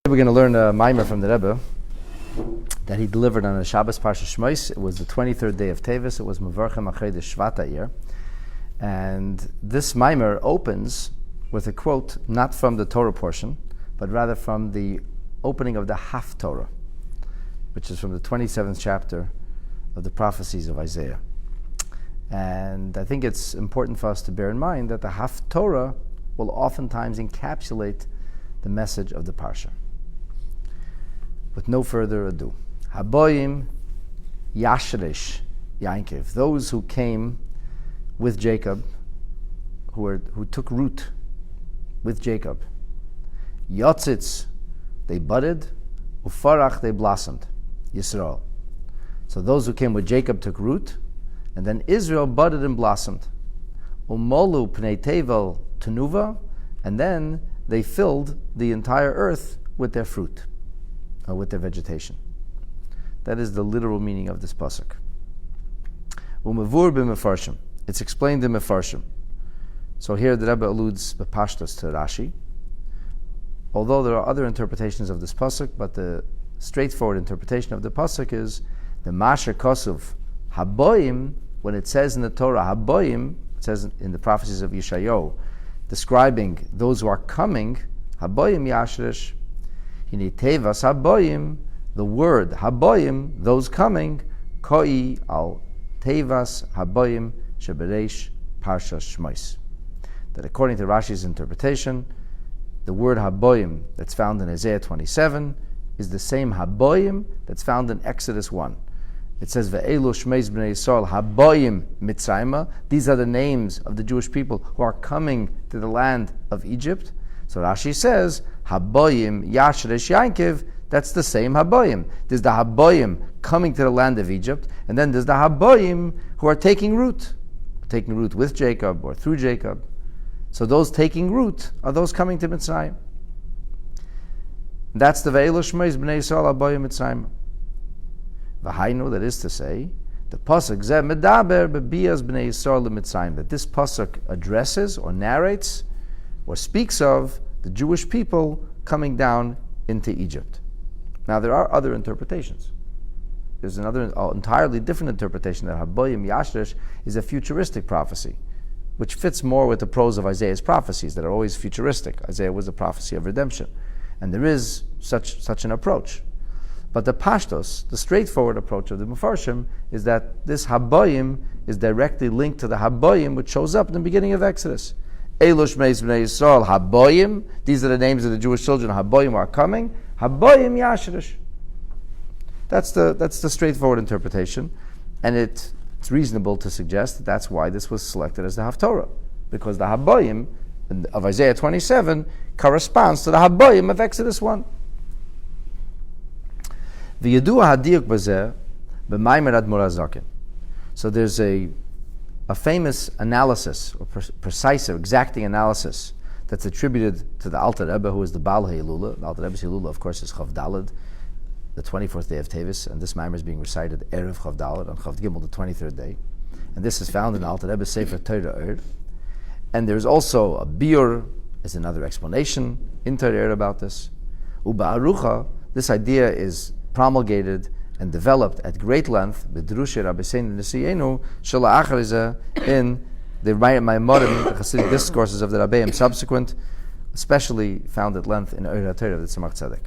We're going to learn a Maimer from the Rebbe that he delivered on a Shabbos Parsha Shmos. It was the 23rd day of Tevis. It was Mevarchem Achedes Shvat that year. And this Maimer opens with a quote not from the Torah portion, but rather from the opening of the Haftorah, which is from the 27th chapter of the prophecies of Isaiah. And I think it's important for us to bear in mind that the Haftorah will oftentimes encapsulate the message of the Parsha. With no further ado, Habo'im Yashresh Yakov, those who came with Jacob, who took root with Jacob. Yotzitz, they budded, Ufarach, they blossomed. Yisrael. So those who came with Jacob took root, and then Israel budded and blossomed. Umolu pnei tevel tenuva, and then they filled the entire earth with their fruit, or with their vegetation. That is the literal meaning of this pasuk. Umevur b'mefarshim. It's explained in mefarshim. So here the Rebbe alludes b'pashtos to Rashi. Although there are other interpretations of this pasuk, but the straightforward interpretation of the pasuk is the Masher Kosuv Habo'im. When it says in the Torah Habo'im, it says in the prophecies of Yeshayahu, describing those who are coming, Habo'im Yashresh. Tevas Habo'im, the word Habo'im, those coming, Koi al Tevas Habo'im Shebereish Parsha Shmos. That according to Rashi's interpretation, the word Habo'im that's found in Isaiah 27 is the same Habo'im that's found in Exodus 1. It says, Ve'elu Shmeis B'nei Yisrael Habo'im Mitzrayma. These are the names of the Jewish people who are coming to the land of Egypt. So Rashi says, Habo'im Yashresh Yakov, that's the same Habo'im. There's the Habo'im coming to the land of Egypt, and then there's the Habo'im who are taking root with Jacob or through Jacob. So those taking root are those coming to Mitzrayim. That's the Ve'elu Shmeis B'nei Yisrael Habo'im Mitzrayim. V'hainu, that is to say, the pasuk Zeh Medaber B'Bias B'nei Yisrael Mitzrayim, that this pasuk addresses or narrates or speaks of the Jewish people coming down into Egypt. Now there are other interpretations. There's another entirely different interpretation that Habo'im Yashresh is a futuristic prophecy, which fits more with the prose of Isaiah's prophecies that are always futuristic. Isaiah was a prophecy of redemption. And there is such an approach. But the Pashtos, the straightforward approach of the Mefarshim, is that this Habo'im is directly linked to the Habo'im which shows up in the beginning of Exodus. Elush Meis Bnei Yisrael Habo'im. These are the names of the Jewish children. Habo'im are coming. Habo'im Yashresh. That's the straightforward interpretation, and it's reasonable to suggest that that's why this was selected as the Haftorah, because the Habo'im of Isaiah 27 corresponds to the Habo'im of Exodus 1. V'yadua hadiyuk b'zeh b'maimer admor hazaken. So there's a famous analysis, or precise or exacting analysis, that's attributed to the Alter Rebbe, who is the Baal Ha'ilula. The Alter Rebbe's Ha'ilula, of course, is Chav Daled, the 24th day of Tevis, and this Maimer is being recited Erev Chav Daled on Chav Gimel, the 23rd day. And this is found in the Alter Rebbe's Sefer Torah. And there's also a Biur, as another explanation in Torah about this. Uba Arucha, this idea is promulgated and developed at great length b'drushe Rabbi Nesienu Shala Achariza in the Maimarim, the Hasidic discourses of the Rabbeim subsequent, especially found at length in Torah of the Tzemach Tzedek.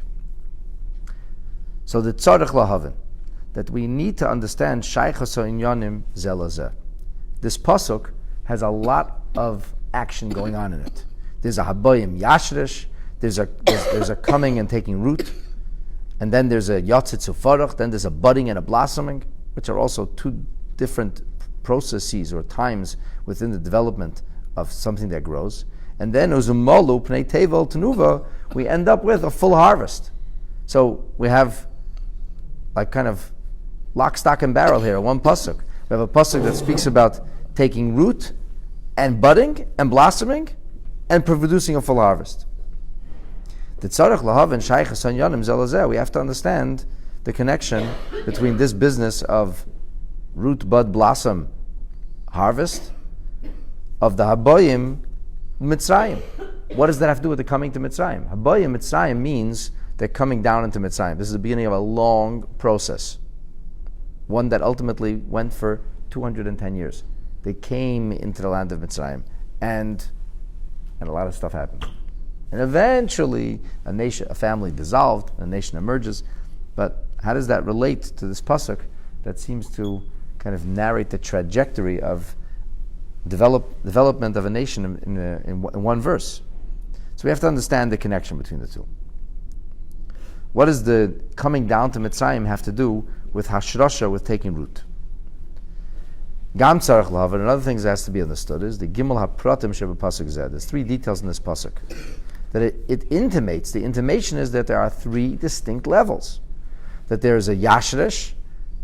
So the tzarich lahavin, that we need to understand shaychas ha'inyanim zeh lazeh. This pasuk has a lot of action going on in it. There's a Habo'im Yashresh, there's a coming and taking root, and then there's a Yotzitz Ufarach, then there's a budding and a blossoming, which are also two different processes or times within the development of something that grows. And then Uzumolu Pnei Tevel Tenuva, we end up with a full harvest. So we have like kind of lock, stock, and barrel here, one pasuk. We have a pasuk that speaks about taking root and budding and blossoming and producing a full harvest. The tzarech lahav and shaychas hanyanim zelazeh. We have to understand the connection between this business of root, bud, blossom, harvest of the Habo'im Mitzrayim. What does that have to do with the coming to Mitzrayim? Habo'im Mitzrayim means they're coming down into Mitzrayim. This is the beginning of a long process, one that ultimately went for 210 years. They came into the land of Mitzrayim, and a lot of stuff happened. And eventually, a family dissolved, a nation emerges. But how does that relate to this pasuk that seems to kind of narrate the trajectory of development of a nation in one verse? So we have to understand the connection between the two. What does the coming down to Mitzrayim have to do with Hashrasha, with taking root? Gam tzarech lahav, and another thing that has to be understood is the Gimel hapratim sheba pasuk zeh. There's three details in this pasuk that it intimates. The intimation is that there are three distinct levels. That there is a Yashresh,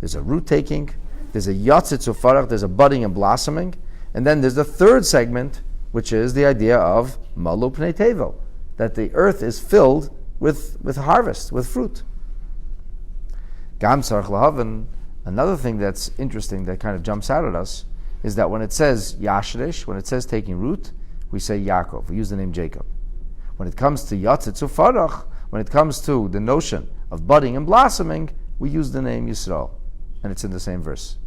there's a root taking, there's a Yatzitz ufarach, there's a budding and blossoming, and then there's the third segment, which is the idea of Malu Pnei Tevel, that the earth is filled with harvest, with fruit. Gam tzarech lahav, and another thing that's interesting that kind of jumps out at us is that when it says Yashresh, when it says taking root, we say Yaakov. We use the name Jacob. When it comes to Yatzitz ufarach, when it comes to the notion of budding and blossoming, we use the name Yisrael, and it's in the same verse.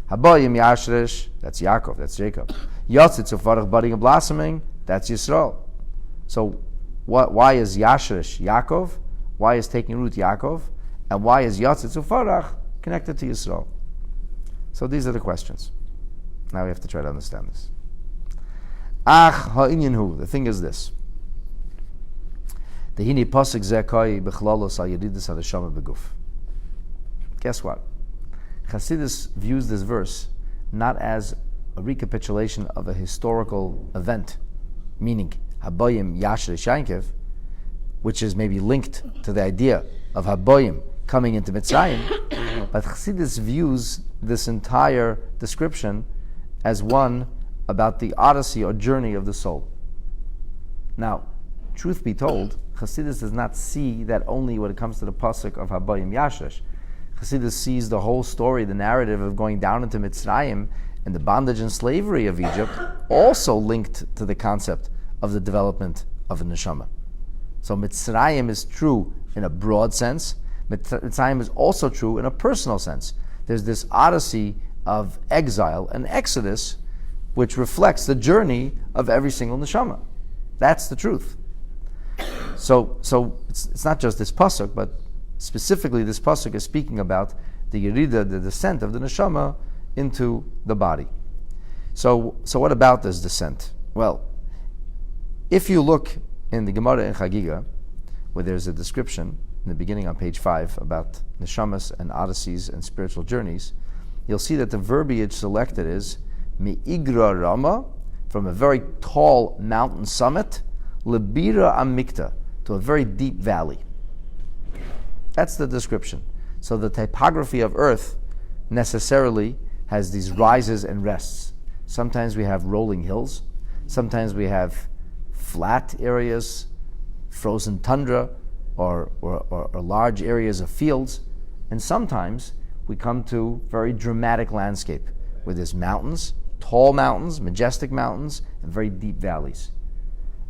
Habo'im Yashresh, that's Yaakov, that's Jacob. Yatzitz ufarach, budding and blossoming, that's Yisrael. So why is Yashresh Yaakov? Why is taking root Yaakov? And why is Yatzitz ufarach connected to Yisrael? So these are the questions. Now we have to try to understand this. The thing is this. Guess what? Chassidus views this verse not as a recapitulation of a historical event, meaning Habo'im Yashresh Yakov, which is maybe linked to the idea of Habo'im coming into Mitzrayim, but Chassidus views this entire description as one about the odyssey or journey of the soul. Now, truth be told, Chassidus does not see that only when it comes to the pasuk of Habo'im Yashresh. Chassidus sees the whole story, the narrative of going down into Mitzrayim and the bondage and slavery of Egypt, also linked to the concept of the development of a neshama. So Mitzrayim is true in a broad sense. Mitzrayim is also true in a personal sense. There's this odyssey of exile and exodus, which reflects the journey of every single neshama. That's the truth. So it's not just this pasuk, but specifically this pasuk is speaking about the yerida, the descent of the neshama into the body. So what about this descent? Well, if you look in the Gemara in Chagiga, where there's a description in the beginning on page 5 about neshamas and odysseys and spiritual journeys, you'll see that the verbiage selected is mi'igra rama, from a very tall mountain summit, lebira amikta, to a very deep valley. That's the description. So the typography of earth necessarily has these rises and rests. Sometimes we have rolling hills, sometimes we have flat areas, frozen tundra, or large areas of fields, and sometimes we come to very dramatic landscape where there's mountains, tall mountains, majestic mountains, and very deep valleys.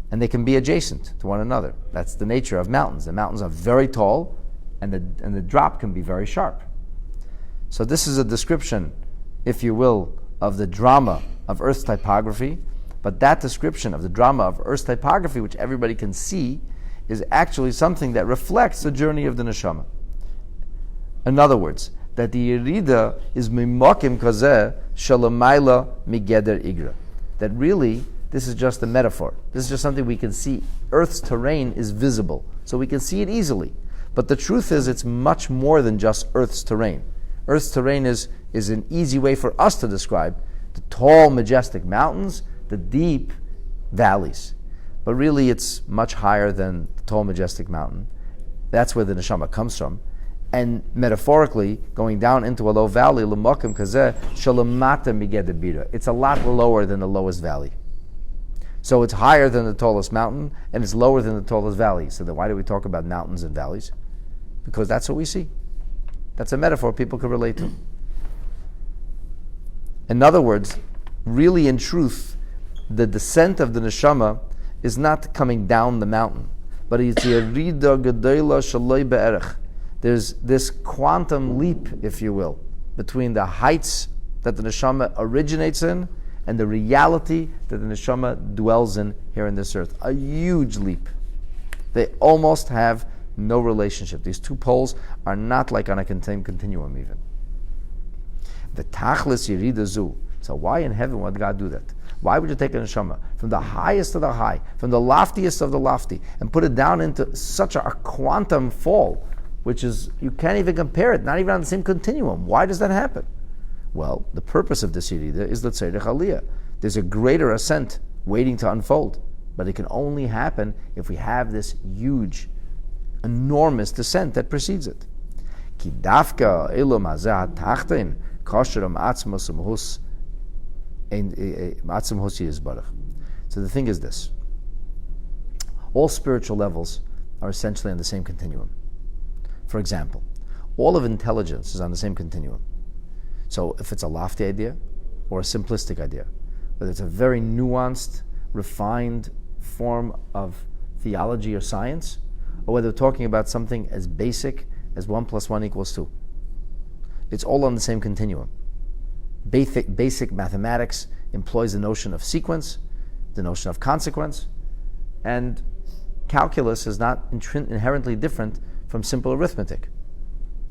And they can be adjacent to one another. That's the nature of mountains. The mountains are very tall, and the drop can be very sharp. So this is a description, if you will, of the drama of Earth's typography, but that description of the drama of Earth's typography, which everybody can see, is actually something that reflects the journey of the neshama. In other words, that the yerida is mimakim kazeh shalamayla migeder igra. That really, this is just a metaphor. This is just something we can see. Earth's terrain is visible, so we can see it easily. But the truth is, it's much more than just Earth's terrain. Earth's terrain is an easy way for us to describe the tall, majestic mountains, the deep valleys. But really, it's much higher than the tall, majestic mountain. That's where the neshama comes from. And metaphorically, going down into a low valley, l'makim kazeh shalamata migeder bira. It's a lot lower than the lowest valley. So it's higher than the tallest mountain, and it's lower than the tallest valley. So then why do we talk about mountains and valleys? Because that's what we see. That's a metaphor people can relate to. In other words, really in truth, the descent of the neshama is not coming down the mountain, but it's yerida gedola shaloi be'erech. There's this quantum leap, if you will, between the heights that the neshama originates in and the reality that the neshama dwells in here in this earth. A huge leap. They almost have no relationship. These two poles are not like on a same continuum even. The tachlis yerida zu. So why in heaven would God do that? Why would you take a neshama from the highest of the high, from the loftiest of the lofty, and put it down into such a quantum fall, which is, you can't even compare it, not even on the same continuum? Why does that happen? Well, the purpose of this yerida is l'tzorech aliyah. There's a greater ascent waiting to unfold, but it can only happen if we have this huge, enormous descent that precedes it. Ki dafka ilum hazeh hatachtein kosher atzmos umhus. So the thing is this: all spiritual levels are essentially on the same continuum. For example, all of intelligence is on the same continuum. So if it's a lofty idea or a simplistic idea, whether it's a very nuanced, refined form of theology or science, or whether we're talking about something as basic as 1 + 1 = 2, it's all on the same continuum. Basic mathematics employs the notion of sequence, the notion of consequence, and calculus is not inherently different from simple arithmetic.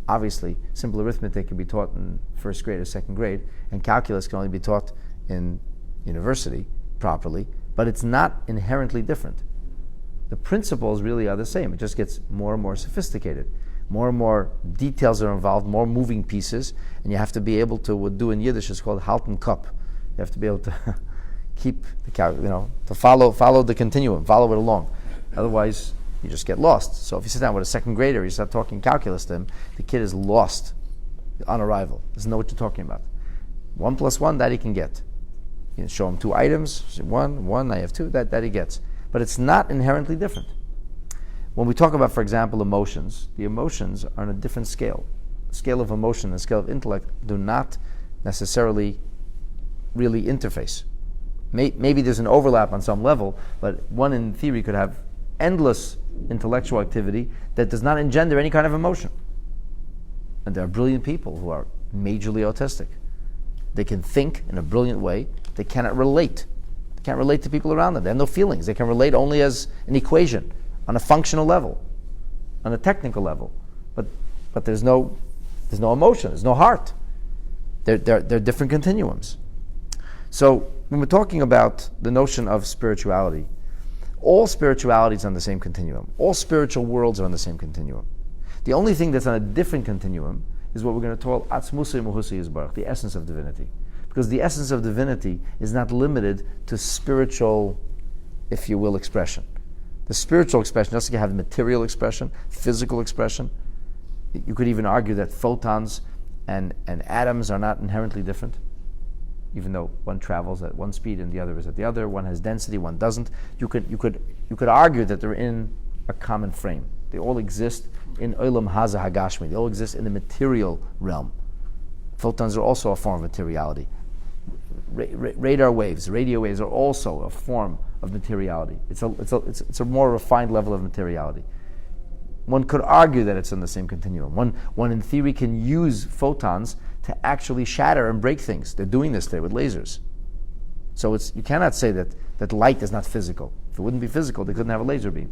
Obviously, simple arithmetic can be taught in first grade or second grade, and calculus can only be taught in university properly, but it's not inherently different. The principles really are the same. It just gets more and more sophisticated. More and more details are involved, more moving pieces, and you have to be able to, what do in Yiddish is called halten Kop. You have to be able to keep the to follow the continuum, follow it along. Otherwise, you just get lost. So if you sit down with a second grader, you start talking calculus to him, the kid is lost on arrival. Doesn't know what you're talking about. 1 + 1, that he can get. You can show him 2 items, 1, I have 2, that he gets. But it's not inherently different. When we talk about, for example, emotions, the emotions are on a different scale. The scale of emotion and the scale of intellect do not necessarily really interface. Maybe there's an overlap on some level, but one in theory could have endless intellectual activity that does not engender any kind of emotion. And there are brilliant people who are majorly autistic. They can think in a brilliant way. They cannot relate. They can't relate to people around them. They have no feelings. They can relate only as an equation, on a functional level, on a technical level, but there's no emotion, there's no heart. They're different continuums. So when we're talking about the notion of spirituality, all spirituality is on the same continuum. All spiritual worlds are on the same continuum. The only thing that's on a different continuum is what we're going to call atzmusei muhusei yisbarach, the essence of divinity, because the essence of divinity is not limited to spiritual, if you will, expression. The spiritual expression doesn't have material expression, physical expression. You could even argue that photons and atoms are not inherently different, even though one travels at one speed and the other is at the other. One has density, one doesn't. You could argue that they're in a common frame. They all exist in olam haza hagashmi. They all exist in the material realm. Photons are also a form of materiality. Radar waves, radio waves are also a form of materiality. It's a more refined level of materiality. One could argue that it's in the same continuum. One in theory can use photons to actually shatter and break things. They're doing this today with lasers. So you cannot say that light is not physical. If it wouldn't be physical, they couldn't have a laser beam.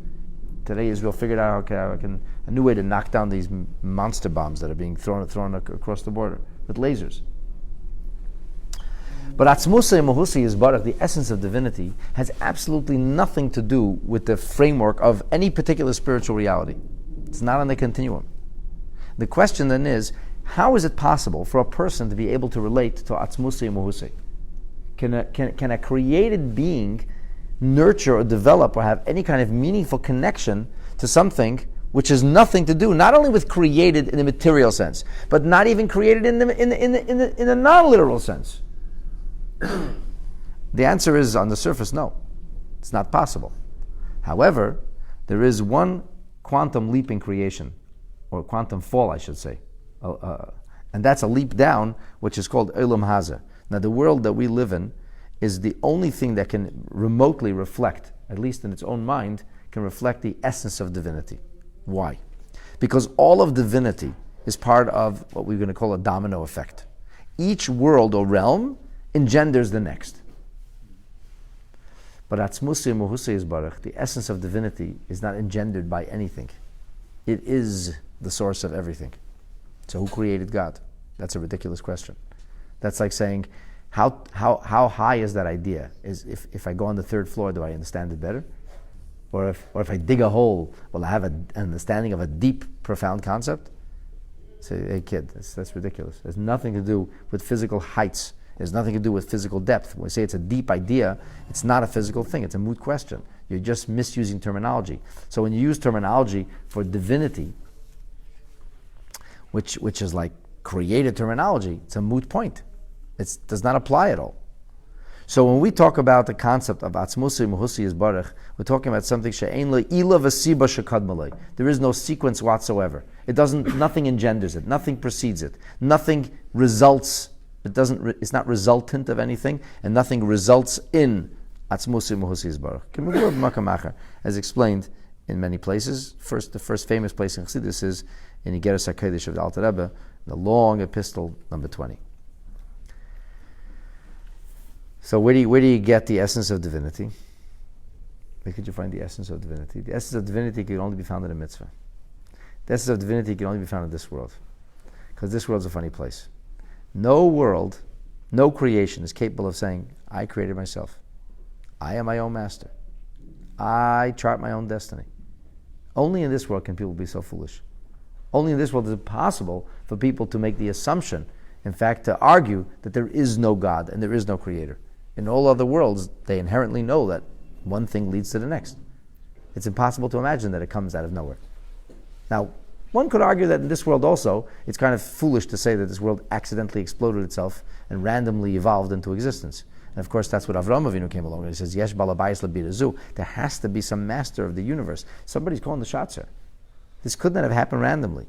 Today Israel figured out a new way to knock down these monster bombs that are being thrown across the border with lasers. But atzmusei muhusei yisbarach, the essence of divinity, has absolutely nothing to do with the framework of any particular spiritual reality. It's not on the continuum. The question then is, how is it possible for a person to be able to relate to atzmusei muhusei? Can a created being nurture or develop or have any kind of meaningful connection to something which has nothing to do, not only with created in the material sense, but not even created in the non-literal sense? The answer is, on the surface, no. It's not possible. However, there is one quantum leap in creation, or quantum fall, I should say. And that's a leap down, which is called olam haza. Now, the world that we live in is the only thing that can remotely reflect, at least in its own mind, can reflect the essence of divinity. Why? Because all of divinity is part of what we're going to call a domino effect. Each world or realm engenders the next. But Atzmusi Muhusi Yisbarach, the essence of divinity, is not engendered by anything. It is the source of everything. So who created God? That's a ridiculous question. That's like saying, how high is that idea? Is if I go on the third floor, do I understand it better? Or if I dig a hole, will I have an understanding of a deep, profound concept? Say, hey kid, that's ridiculous. It has nothing to do with physical heights. It has nothing to do with physical depth. When we say it's a deep idea, it's not a physical thing. It's a moot question. You're just misusing terminology. So when you use terminology for divinity, which is like created terminology, it's a moot point. It does not apply at all. So when we talk about the concept of Atzmusi Muhusi Yisbarach, we're talking about something she'ein lo ila v'siba shekad malay. There is no sequence whatsoever. Nothing engenders it. Nothing precedes it. Nothing results. It's not resultant of anything, and nothing results in Atzmusi Muhusi Yisbarach. As explained in many places. The first famous place in Chassidus is in Igeres HaKodesh of the Alter Rebbe, the long epistle number 20. So where do you get the essence of divinity? Where could you find the essence of divinity? The essence of divinity can only be found in a mitzvah. The essence of divinity can only be found in this world. Because this world's a funny place. No world, no creation is capable of saying, I created myself. I am my own master. I chart my own destiny. Only in this world can people be so foolish. Only in this world is it possible for people to make the assumption, in fact, to argue that there is no God and there is no creator. In all other worlds, they inherently know that one thing leads to the next. It's impossible to imagine that it comes out of nowhere. Now, one could argue that in this world also, it's kind of foolish to say that this world accidentally exploded itself and randomly evolved into existence. And of course, that's what Avraham Avinu came along and he says, Yesh balabayis labirazu. There has to be some master of the universe. Somebody's calling the shots here. This could not have happened randomly.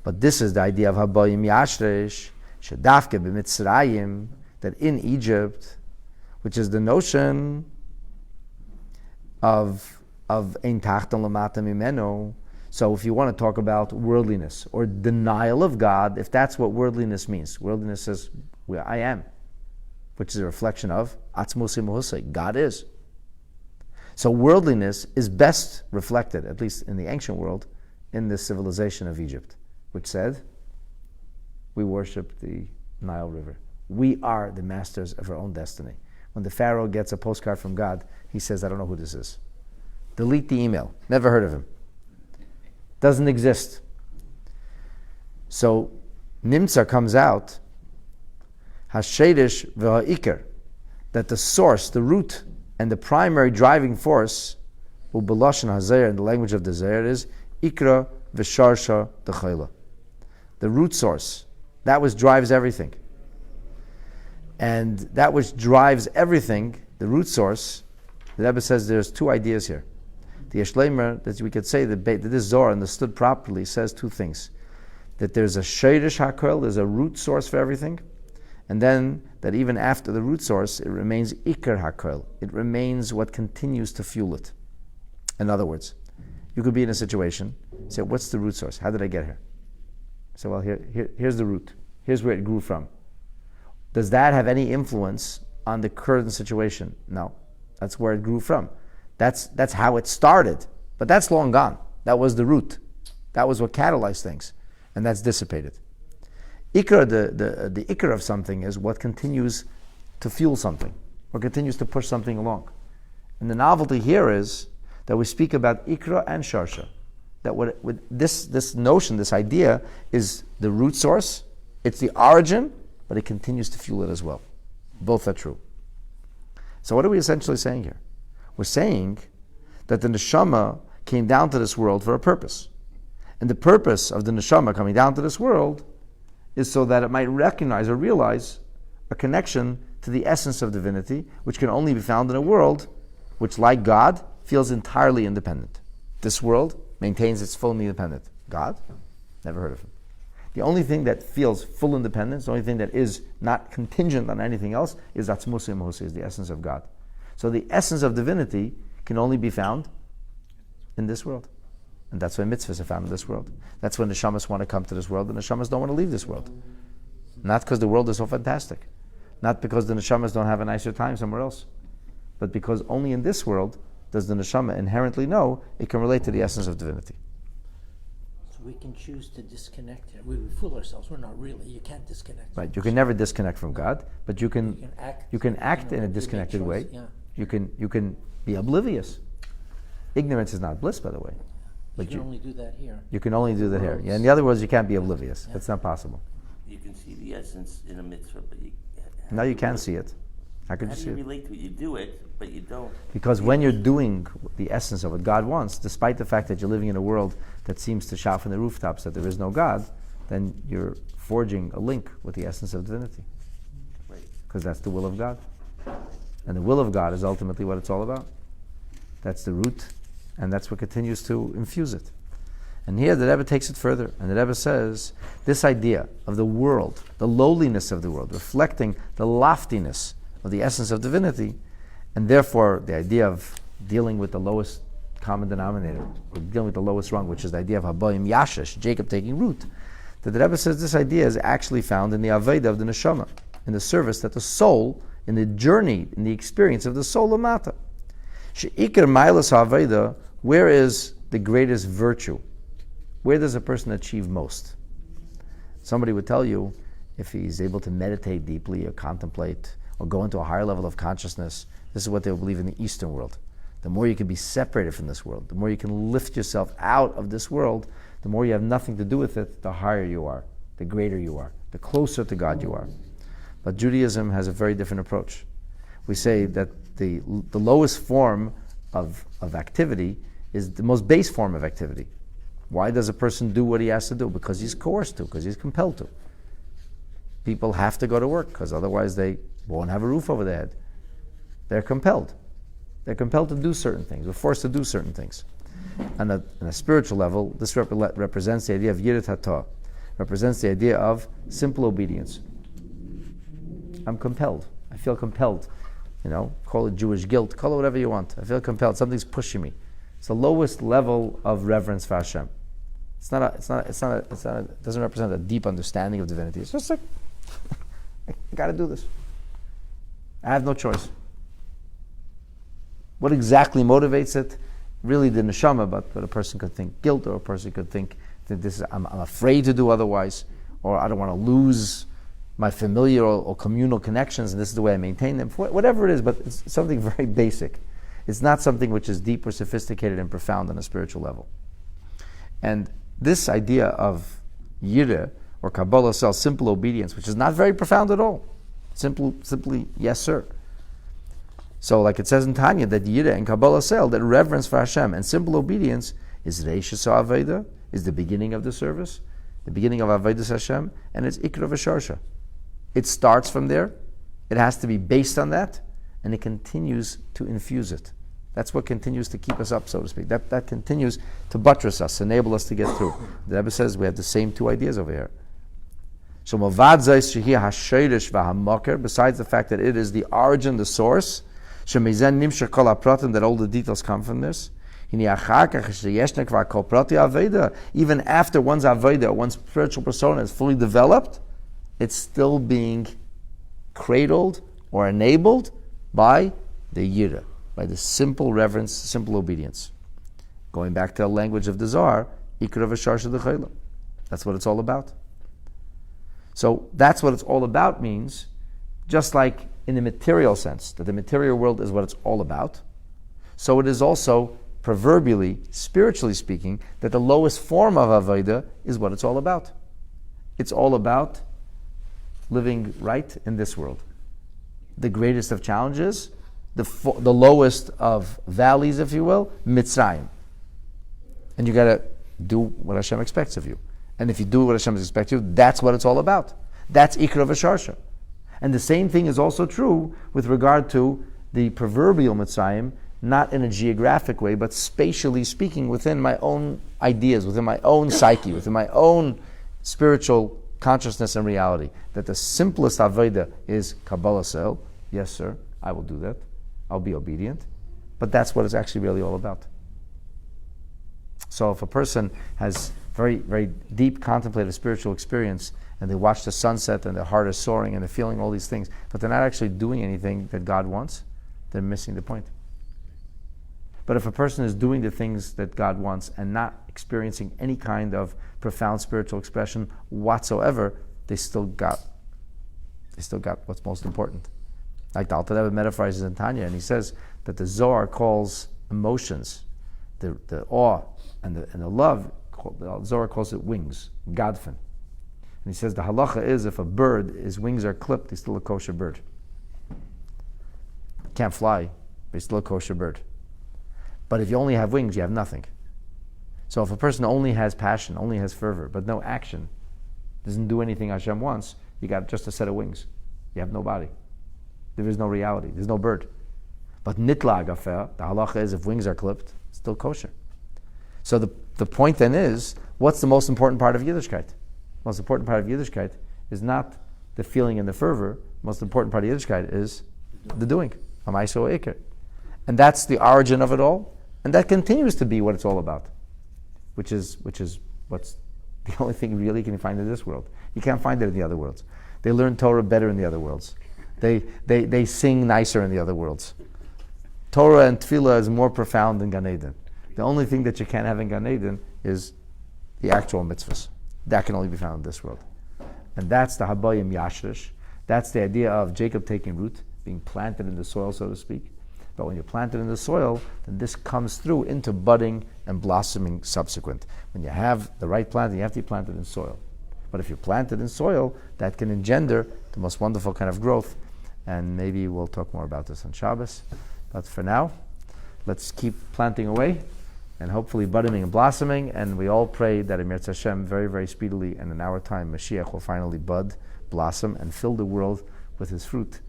But this is the idea of Habo'im Yashresh, Shadafke b'Mitzrayim, that in Egypt, which is the notion of Ein Tachton Lamata Mimeno. So if you want to talk about worldliness or denial of God, if that's what worldliness means, worldliness is where I am, which is a reflection of Atzmusi Muhusi, God is. So worldliness is best reflected, at least in the ancient world, in the civilization of Egypt, which said, we worship the Nile River. We are the masters of our own destiny. When the Pharaoh gets a postcard from God, he says, I don't know who this is. Delete the email. Never heard of him. Doesn't exist. So Nimtza comes out, Hashedish v'ha'ikr, that the source, the root, and the primary driving force, u'b'lashon haZeir, in the language of the Zeir, is ikra v'sharsha d'chayla. The root source, that which drives everything. And that which drives everything, the root source, the Rebbe says there's two ideas here. The Yeshleimer, that we could say that this Zohar, understood properly, says two things. That there's a Sheidish HaKol, there's a root source for everything, and then that even after the root source, it remains Iker HaKol. It remains what continues to fuel it. In other words, you could be in a situation, say, what's the root source? How did I get here? So, well, here's the root. Here's where it grew from. Does that have any influence on the current situation? No. That's where it grew from. That's how it started. But that's long gone. That was the root. That was what catalyzed things. And that's dissipated. Ikra, the ikra of something is what continues to fuel something, or continues to push something along. And the novelty here is that we speak about ikra and sharsha. That with this notion, this idea, is the root source, it's the origin, but it continues to fuel it as well. Both are true. So what are we essentially saying here? We're saying that the neshama came down to this world for a purpose. And the purpose of the neshama coming down to this world is so that it might recognize or realize a connection to the essence of divinity, which can only be found in a world which, like God, feels entirely independent. This world maintains its full independence. God? Never heard of him. The only thing that feels full independence, the only thing that is not contingent on anything else, is Atzmusi Muhusi, is the essence of God. So the essence of divinity can only be found in this world. And that's why mitzvahs are found in this world. That's when the neshamas want to come to this world, and the neshamas don't want to leave this world. Not because the world is so fantastic. Not because the neshamas don't have a nicer time somewhere else. But because only in this world does the neshama inherently know it can relate to the essence of divinity. So we can choose to disconnect here. We fool ourselves. We're not really. You can't disconnect. Right. You can never disconnect from God, but you can act in a disconnected way. Yeah. You can be oblivious. Ignorance is not bliss, by the way. But you can only do that here. You can only do that here. Yeah, in the other words, you can't be oblivious. That's not possible. You can see the essence in a mitzvah, but you can see it. How could you see it? How do you relate to it? You do it, but you don't. Because when you're doing the essence of what God wants, despite the fact that you're living in a world that seems to shout from the rooftops that there is no God, then you're forging a link with the essence of divinity. Right. Because that's the will of God. And the will of God is ultimately what it's all about. That's the root, and that's what continues to infuse it. And here the Rebbe takes it further, and the Rebbe says, this idea of the world, the lowliness of the world, reflecting the loftiness of the essence of divinity, and therefore the idea of dealing with the lowest common denominator, or dealing with the lowest rung, which is the idea of Habo'im Yashresh, Jacob taking root. The Rebbe says this idea is actually found in the Aveda of the Neshama, in the service that the soul, in the journey, in the experience of the soul of Mata. She'ikar Mailas HaAveda, where is the greatest virtue? Where does a person achieve most? Somebody would tell you, if he's able to meditate deeply or contemplate or go into a higher level of consciousness, this is what they believe in the Eastern world. The more you can be separated from this world, the more you can lift yourself out of this world, the more you have nothing to do with it, the higher you are, the greater you are, the closer to God you are. But Judaism has a very different approach. We say that the lowest form of activity is the most base form of activity. Why does a person do what he has to do? Because he's coerced to, because he's compelled to. People have to go to work, because otherwise they won't have a roof over their head. They're compelled. They're compelled to do certain things. We're forced to do certain things. On a spiritual level, this represents the idea of Yirat HaTorah, represents the idea of simple obedience. I'm compelled. I feel compelled. Call it Jewish guilt, call it whatever you want. I feel compelled. Something's pushing me. It's the lowest level of reverence for Hashem. It doesn't represent a deep understanding of divinity. It's just like, I got to do this. I have no choice. What exactly motivates it? Really the neshama, but a person could think guilt, or a person could think that I'm afraid to do otherwise, or I don't want to lose my familiar or communal connections, and this is the way I maintain them. Whatever it is, but it's something very basic. It's not something which is deep or sophisticated and profound on a spiritual level. And this idea of yireh, or Kabbalah says simple obedience, which is not very profound at all. Simply, yes, sir. So, like it says in Tanya, that yireh and Kabbalah says that reverence for Hashem and simple obedience is reishis ha'aveda, is the beginning of the service, the beginning of Avodas Hashem, and it's ikra v'sharsha. It starts from there. It has to be based on that, and it continues to infuse it. That's what continues to keep us up, so to speak. That continues to buttress us, enable us to get through. The Rebbe says we have the same two ideas over here. So besides the fact that it is the origin, the source, that all the details come from this, even after one's Aveda, one's spiritual persona is fully developed, it's still being cradled or enabled by the yireh, by the simple reverence, simple obedience. Going back to the language of the Zohar, ikra v'sharsha d'chayla. That's what it's all about. So that's what it's all about means, just like in the material sense, that the material world is what it's all about, so it is also, proverbially, spiritually speaking, that the lowest form of Avodah is what it's all about. It's all about living right in this world. The greatest of challenges, the lowest of valleys, if you will, Mitzrayim. And you got to do what Hashem expects of you. And if you do what Hashem expects of you, that's what it's all about. That's Ikra v'Sharsha. And the same thing is also true with regard to the proverbial Mitzrayim, not in a geographic way, but spatially speaking within my own ideas, within my own psyche, within my own spiritual consciousness and reality. That the simplest Avodah is Kabbalah Sel. Yes, sir, I will do that. I'll be obedient. But that's what it's actually really all about. So if a person has very, very deep contemplative spiritual experience, and they watch the sunset and their heart is soaring and they're feeling all these things, but they're not actually doing anything that God wants, they're missing the point. But if a person is doing the things that God wants and not experiencing any kind of profound spiritual expression whatsoever, they still got what's most important. Like the Alter Rebbe metaphors in Tanya, and he says that the Zohar calls emotions, the awe and the love, the Zohar calls it wings, gadfen. And he says the halacha is if a bird, his wings are clipped, he's still a kosher bird. Can't fly, but he's still a kosher bird. But if you only have wings, you have nothing. So if a person only has passion, only has fervor, but no action, doesn't do anything Hashem wants, you got just a set of wings. You have no body. There is no reality. There's no bird. But nitla agafer, the halacha is if wings are clipped, still kosher. So the point then is, what's the most important part of Yiddishkeit? The most important part of Yiddishkeit is not the feeling and the fervor. The most important part of Yiddishkeit is the doing. Amaiso Eker. And that's the origin of it all. And that continues to be what it's all about. Which is what's the only thing really you can find in this world. You can't find it in the other worlds. They learn Torah better in the other worlds. They sing nicer in the other worlds. Torah and Tefillah is more profound than Gan Eden. The only thing that you can't have in Gan Eden is the actual mitzvahs. That can only be found in this world. And that's the Habo'im Yashresh. That's the idea of Jacob taking root, being planted in the soil, so to speak. But when you're planted in the soil, then this comes through into budding and blossoming subsequent. When you have the right planting, you have to be planted in soil. But if you're planted in soil, that can engender the most wonderful kind of growth. And maybe we'll talk more about this on Shabbos. But for now, let's keep planting away and hopefully budding and blossoming. And we all pray that in Mirz Hashem, very, very speedily and in our time, Mashiach will finally bud, blossom, and fill the world with his fruit.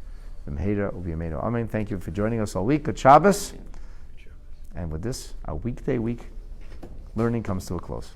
Amen. Thank you for joining us all week. Good Shabbos. And with this, our weekday week learning comes to a close.